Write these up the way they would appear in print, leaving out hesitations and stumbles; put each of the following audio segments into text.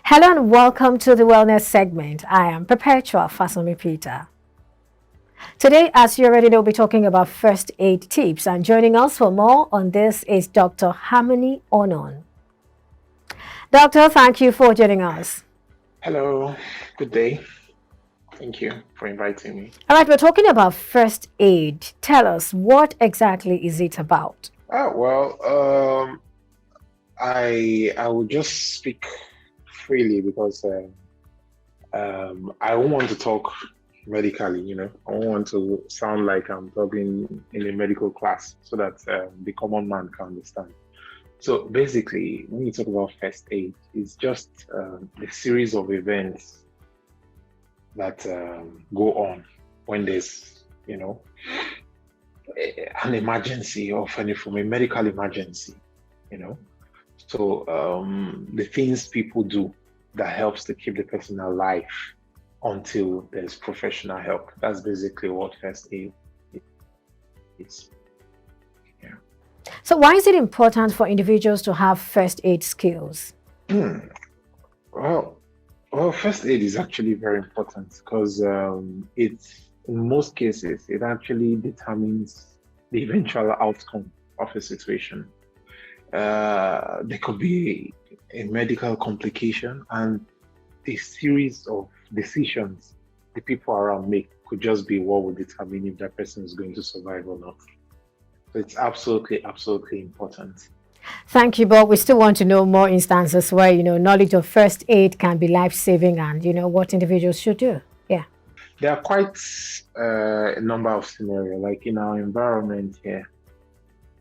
Hello and welcome to the wellness segment. I am Perpetua Fasami Peter. Today, as you already know, we'll be talking about first aid tips, and joining us for more on this is Dr. Harmony Onon. Doctor, thank you for joining us. Hello, good day. Thank you for inviting me. All right, we're talking about first aid. Tell us, what exactly is it about? I will just speak freely because I don't want to talk medically. I don't want to sound like I'm talking in a medical class so that the common man can understand. So basically, when you talk about first aid, it's just a series of events that go on when there's, an emergency of any from a medical emergency, you know. So the things people do that helps to keep the person alive until there's professional help. That's basically what first aid is. Yeah. So why is it important for individuals to have first aid skills? Hmm. Well, first aid is actually very important because in most cases, it actually determines the eventual outcome of a situation. There could be a medical complication, and the series of decisions the people around make could just be what will determine if that person is going to survive or not. So it's absolutely, absolutely important. Thank you, but we still want to know more instances where, knowledge of first aid can be life-saving and, what individuals should do. Yeah. There are quite a number of scenarios, like in our environment here.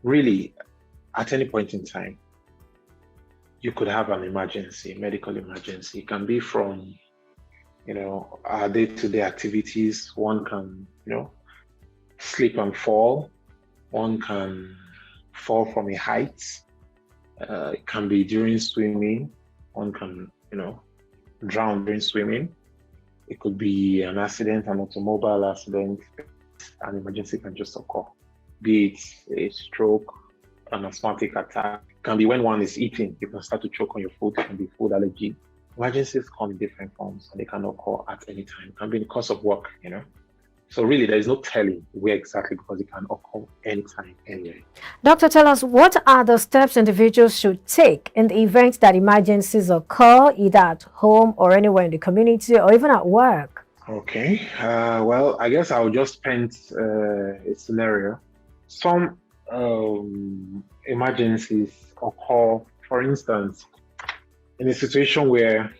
Really, at any point in time, you could have an emergency, medical emergency. It can be from, our day-to-day activities. One can, slip and fall. One can fall from a height. It can be during swimming. One can, drown during swimming. It could be an accident, an automobile accident. An emergency can just occur. Be it a stroke, an asthmatic attack. It can be when one is eating. You can start to choke on your food. It can be food allergy. Emergencies come in different forms and they can occur at any time. It can be because of work, So really, there is no telling where exactly because it can occur anytime, anywhere. Doctor, tell us, what are the steps individuals should take in the event that emergencies occur, either at home or anywhere in the community or even at work? Okay. I guess I'll just paint a scenario. Some emergencies occur, for instance, in a situation where,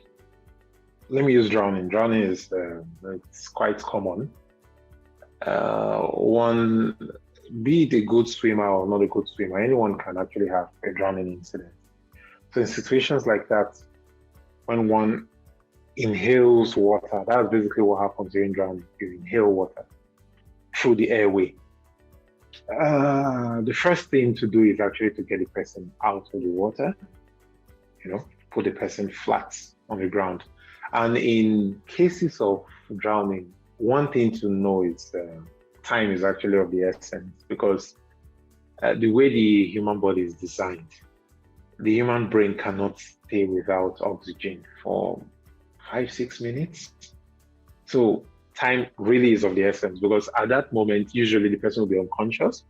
let me use drowning. Drowning is it's quite common. One, be it a good swimmer or not a good swimmer, anyone can actually have a drowning incident. So in situations like that, when one inhales water, that's basically what happens during drowning. You inhale water through the airway. The first thing to do is actually to get the person out of the water, put the person flat on the ground. And in cases of drowning, one thing to know is time is actually of the essence because the way the human body is designed, the human brain cannot stay without oxygen for 5-6 minutes. So time really is of the essence because at that moment, usually the person will be unconscious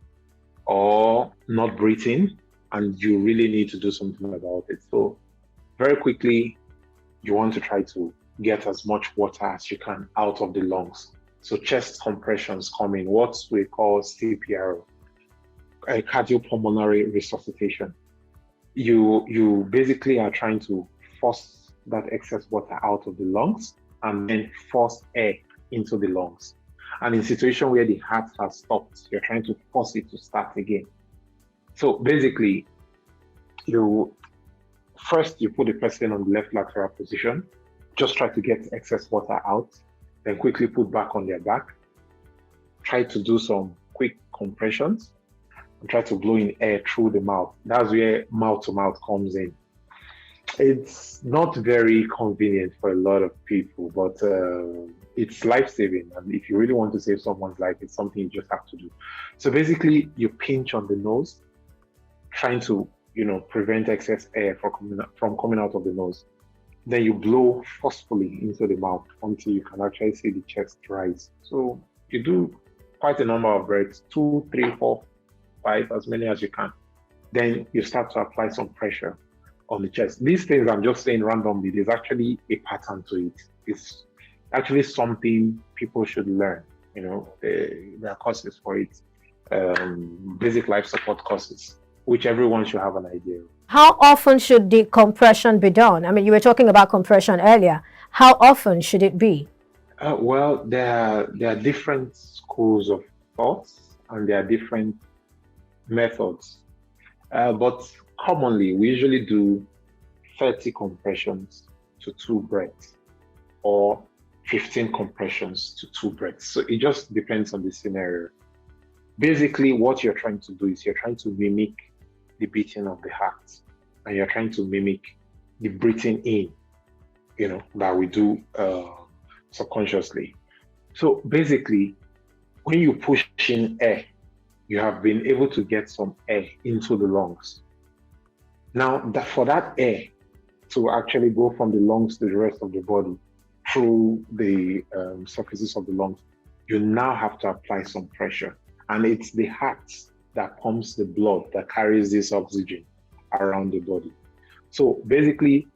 or not breathing, and you really need to do something about it. So very quickly, you want to try to get as much water as you can out of the lungs. So chest compressions come in, what we call CPR, cardiopulmonary resuscitation. You basically are trying to force that excess water out of the lungs and then force air into the lungs. And in a situation where the heart has stopped, you're trying to force it to start again. So basically, you put the person on the left lateral position, just try to get excess water out, then quickly put back on their back. Try to do some quick compressions and try to blow in air through the mouth. That's where mouth to mouth comes in. It's not very convenient for a lot of people, but it's life-saving. And if you really want to save someone's life, it's something you just have to do. So basically, you pinch on the nose, trying to, prevent excess air from coming out of the nose. Then you blow forcefully into the mouth until you can actually see the chest rise. So you do quite a number of breaths, 2, 3, 4, 5, as many as you can. Then you start to apply some pressure on the chest. These things I'm just saying randomly, there's actually a pattern to it. It's actually something people should learn. There are courses for it, basic life support courses, which everyone should have an idea of. How often should the compression be done? I mean, you were talking about compression earlier. How often should it be? Well, there are different schools of thoughts and there are different methods. But commonly, we usually do 30 compressions to 2 breaths or 15 compressions to 2 breaths. So it just depends on the scenario. Basically, what you're trying to do is you're trying to mimic the beating of the heart and you're trying to mimic the breathing in, that we do subconsciously. So basically, when you push in air, you have been able to get some air into the lungs. Now, for that air to actually go from the lungs to the rest of the body through the surfaces of the lungs, you now have to apply some pressure. And it's the heart that pumps the blood that carries this oxygen around the body. So basically,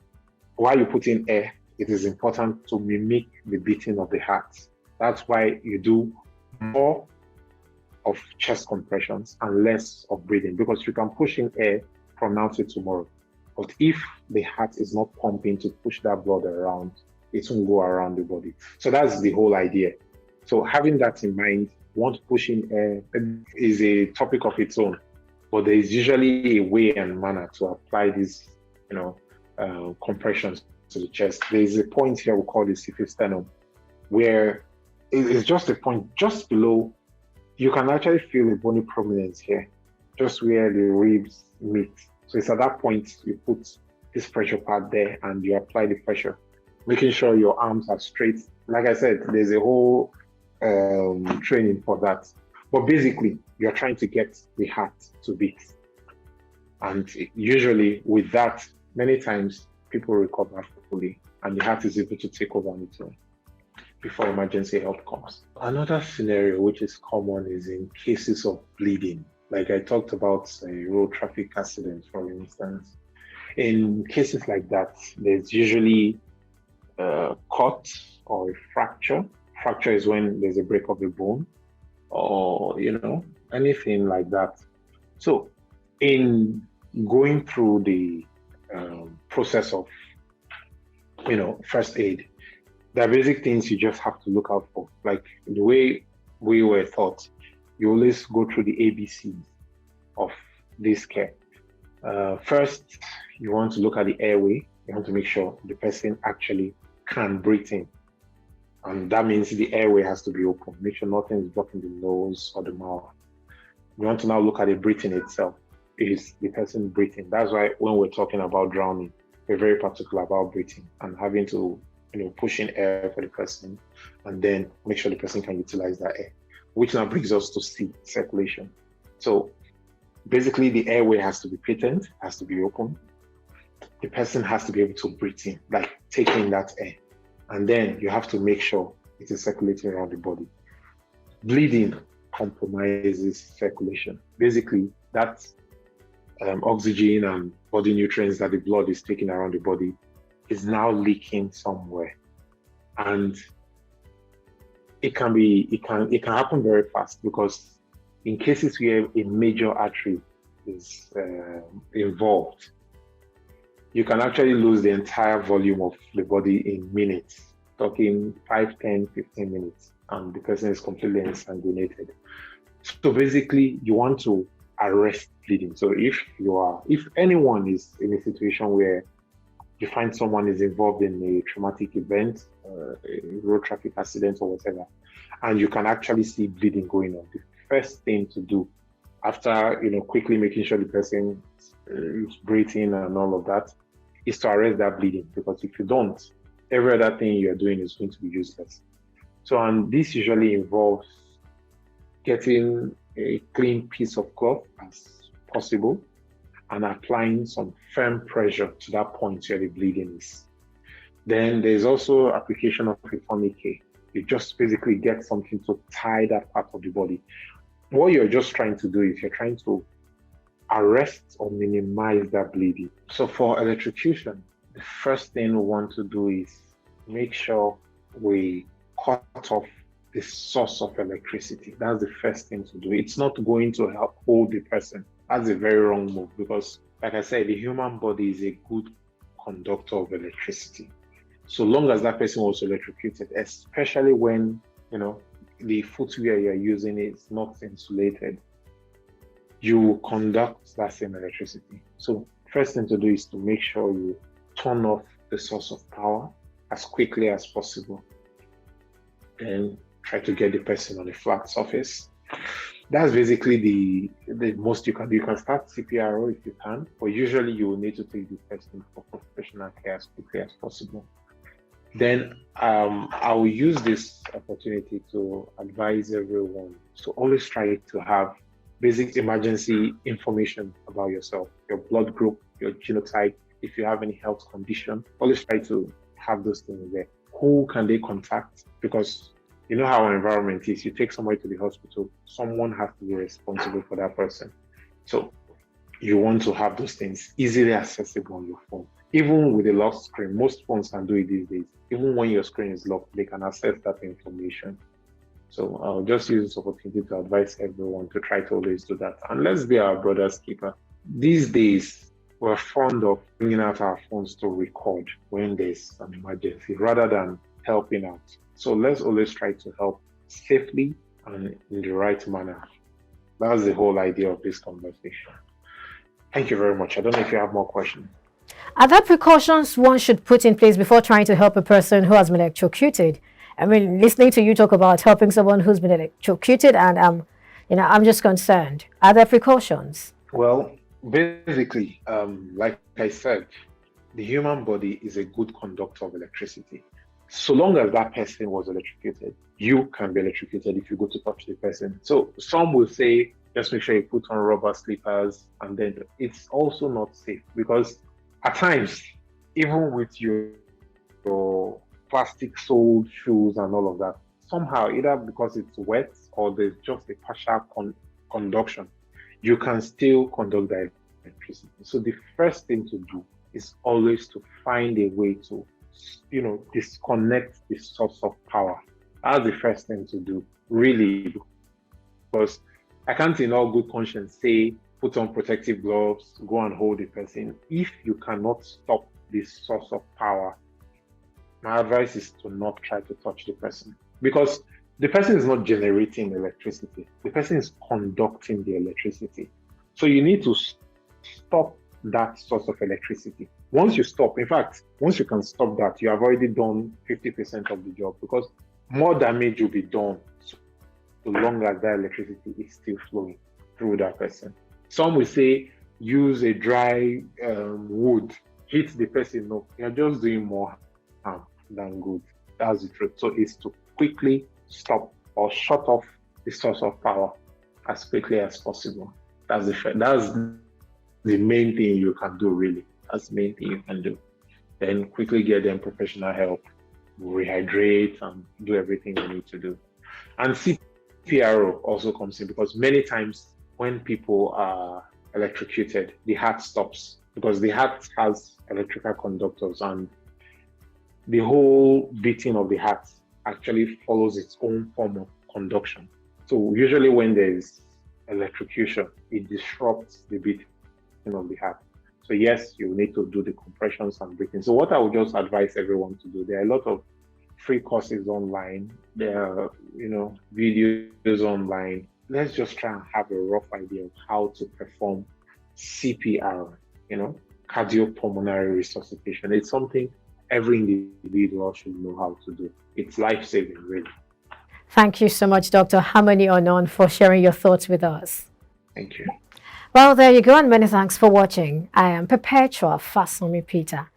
while you put in air, it is important to mimic the beating of the heart. That's why you do more of chest compressions and less of breathing, because you can push in air from now to tomorrow. But if the heart is not pumping to push that blood around, it won't go around the body. So that's the whole idea. So having that in mind, want pushing air is a topic of its own, but there is usually a way and manner to apply these, compressions to the chest. There is a point here we call the siphisternum, where it's just a point just below. You can actually feel a bony prominence here, just where the ribs meet. So it's at that point you put this pressure pad there and you apply the pressure, making sure your arms are straight. Like I said, there's a whole training for that. But basically, you're trying to get the heart to beat. And usually with that, many times people recover fully and the heart is able to take over on its own before emergency help comes. Another scenario which is common is in cases of bleeding. Like I talked about a road traffic accident, for instance. In cases like that, there's usually a cut or a fracture. Fracture is when there's a break of the bone or, anything like that. So in going through the process of, first aid, there are basic things you just have to look out for. Like the way we were taught, you always go through the ABCs of this care. First, you want to look at the airway. You want to make sure the person actually can breathe in. And that means the airway has to be open. Make sure nothing is blocking the nose or the mouth. We want to now look at the breathing itself. Is the person breathing? That's why when we're talking about drowning, we're very particular about breathing and having to, push in air for the person and then make sure the person can utilize that air, which now brings us to C, circulation. So basically the airway has to be patent, has to be open. The person has to be able to breathe in, like take in that air. And then you have to make sure it is circulating around the body. Bleeding compromises circulation. Basically, that oxygen and body nutrients that the blood is taking around the body is now leaking somewhere. And it can happen very fast, because in cases where a major artery is involved, you can actually lose the entire volume of the body in minutes, talking 5, 10, 15 minutes, and the person is completely insanguinated. So basically, you want to arrest bleeding. So if anyone is in a situation where you find someone is involved in a traumatic event, a road traffic accident or whatever, and you can actually see bleeding going on, the first thing to do after, quickly making sure the person is breathing and all of that, is to arrest that bleeding. Because if you don't, every other thing you're doing is going to be useless. So, and this usually involves getting a clean piece of cloth as possible and applying some firm pressure to that point where the bleeding is. Then there's also application of a tourniquet. You just basically get something to tie that part of the body. What you're just trying to do is you're trying to arrest or minimize that bleeding. So for electrocution, the first thing we want to do is make sure we cut off the source of electricity. That's the first thing to do. It's not going to help hold the person. That's a very wrong move because, like I said, the human body is a good conductor of electricity. So long as that person was electrocuted, especially when, the footwear you're using is not insulated, you conduct that same electricity. So first thing to do is to make sure you turn off the source of power as quickly as possible. Then try to get the person on a flat surface. That's basically the most you can do. You can start CPRO if you can, but usually you will need to take the person for professional care as quickly as possible. Then I will use this opportunity to advise everyone to always try to have basic emergency information about yourself, your blood group, your genotype, if you have any health condition. Always try to have those things there. Who can they contact? Because you know how our environment is. You take somebody to the hospital, someone has to be responsible for that person. So you want to have those things easily accessible on your phone. Even with a locked screen, most phones can do it these days. Even when your screen is locked, they can access that information. So I'll just use this opportunity to advise everyone to try to always do that. And let's be our brother's keeper. These days, we're fond of bringing out our phones to record when there's an emergency rather than helping out. So let's always try to help safely and in the right manner. That's the whole idea of this conversation. Thank you very much. I don't know if you have more questions. Are there precautions one should put in place before trying to help a person who has been electrocuted? I mean, listening to you talk about helping someone who's been electrocuted, and I'm just concerned. Are there precautions? Well, basically, like I said, the human body is a good conductor of electricity. So long as that person was electrocuted, you can be electrocuted if you go to touch the person. So some will say, just make sure you put on rubber slippers, and then it's also not safe because at times, even with your plastic soled shoes and all of that, somehow, either because it's wet or there's just a partial conduction, you can still conduct that electricity. So the first thing to do is always to find a way to, disconnect the source of power. That's the first thing to do, really, because I can't in all good conscience say, put on protective gloves, go and hold the person. If you cannot stop the source of power, my advice is to not try to touch the person because the person is not generating electricity. The person is conducting the electricity. So you need to stop that source of electricity. Once you stop, in fact, once you can stop that, you have already done 50% of the job because more damage will be done so long as that electricity is still flowing through that person. Some will say, use a dry wood, hit the person. No, you're just doing more harm than good. That's the truth. So it's to quickly stop or shut off the source of power as quickly as possible. That's the main thing you can do, really. That's the main thing you can do. Then quickly get them professional help, rehydrate, and do everything you need to do. And CPRO also comes in because many times when people are electrocuted, the heart stops because the heart has electrical conductors and the whole beating of the heart actually follows its own form of conduction. So usually when there's electrocution, it disrupts the beating of the heart. So yes, you need to do the compressions and breathing. So what I would just advise everyone to do, there are a lot of free courses online. There are, videos online. Let's just try and have a rough idea of how to perform CPR, cardiopulmonary resuscitation. It's something every individual should know how to do. It's life-saving, really. Thank you so much, Dr. Harmony Onon, for sharing your thoughts with us. Thank you. Well, there you go, and many thanks for watching. I am Perpetua Fasomi Peter.